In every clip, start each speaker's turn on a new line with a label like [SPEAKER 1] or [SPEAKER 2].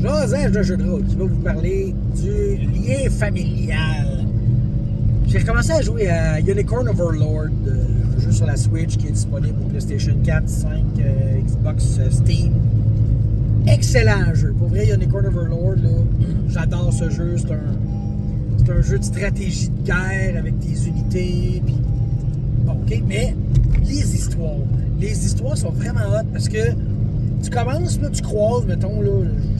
[SPEAKER 1] Joseph de jeu de rôle qui va vous parler du lien familial. J'ai recommencé à jouer à Unicorn Overlord, un jeu sur la Switch qui est disponible pour PlayStation 4, 5, Xbox, Steam. Excellent jeu. Pour vrai, Unicorn Overlord, là, j'adore ce jeu. C'est un jeu de stratégie de guerre avec des unités. Puis... Bon, ok, mais les histoires sont vraiment hot parce que tu commences, là, tu croises, mettons, là,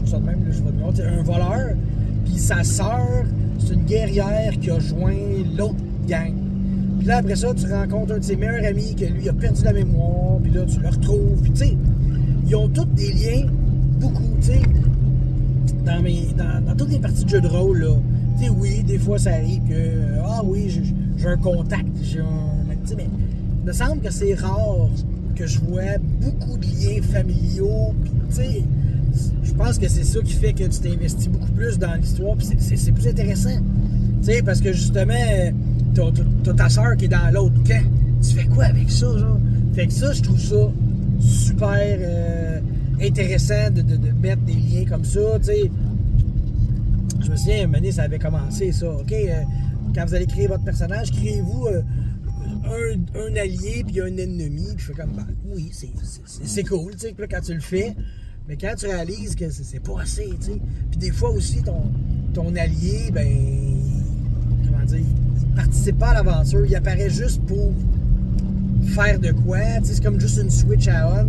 [SPEAKER 1] je vais te montrer, un voleur, puis sa sœur, c'est une guerrière qui a joint l'autre gang. Puis là, après ça, tu rencontres un de ses meilleurs amis que lui a perdu la mémoire, puis là, tu le retrouves, puis tu sais, ils ont tous des liens, beaucoup, tu sais, dans toutes les parties de jeux de rôle, là. Tu sais, oui, des fois, ça arrive que, j'ai un contact, tu sais, mais il me semble que c'est rare que je vois beaucoup de liens familiaux, puis tu sais, je pense que c'est ça qui fait que tu t'investis beaucoup plus dans l'histoire, puis c'est plus intéressant, tu sais, parce que justement, t'as ta soeur qui est dans l'autre camp, tu fais quoi avec ça, genre? Fait que ça, je trouve ça super intéressant de mettre des liens comme ça, tu sais. Je me souviens, un moment donné, ça avait commencé, ça, ok, quand vous allez créer votre personnage, créez-vous un allié puis un ennemi, puis je fais comme, ben oui, c'est cool, tu sais, puis là, quand tu le fais, mais quand tu réalises que c'est pas assez, tu sais, puis des fois aussi, ton allié, ben, comment dire, il participe pas à l'aventure, il apparaît juste pour faire de quoi, tu sais, c'est comme juste une switch à on,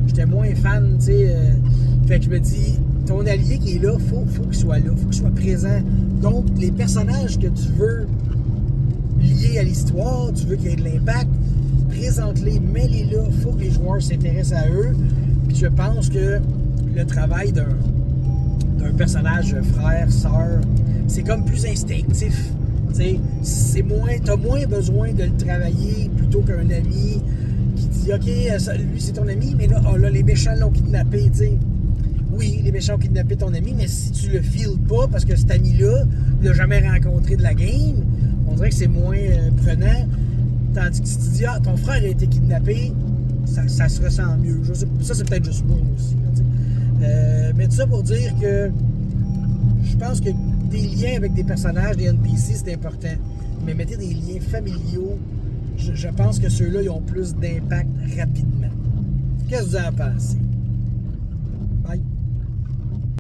[SPEAKER 1] j'étais moins fan, tu sais, fait que je me dis, ton allié qui est là, faut qu'il soit là, faut qu'il soit présent, donc les personnages que tu veux liés à l'histoire, tu veux qu'il y ait de l'impact, présente-les, mets-les là, il faut que les joueurs s'intéressent à eux. Puis je pense que le travail d'un personnage frère, sœur, c'est comme plus instinctif. T'as moins besoin de le travailler plutôt qu'un ami qui dit OK, lui c'est ton ami, mais là, les méchants l'ont kidnappé, t'sais. Oui, les méchants ont kidnappé ton ami, mais si tu le files pas parce que cet ami-là ne l'a jamais rencontré de la game, on dirait que c'est moins prenant. Tandis que si tu dis, ton frère a été kidnappé, ça se ressent mieux. Ça, c'est peut-être juste moi aussi. Mais tout ça pour dire que je pense que des liens avec des personnages, des NPC, c'est important. Mais mettez des liens familiaux, je pense que ceux-là, ils ont plus d'impact rapidement. Qu'est-ce que vous en pensez?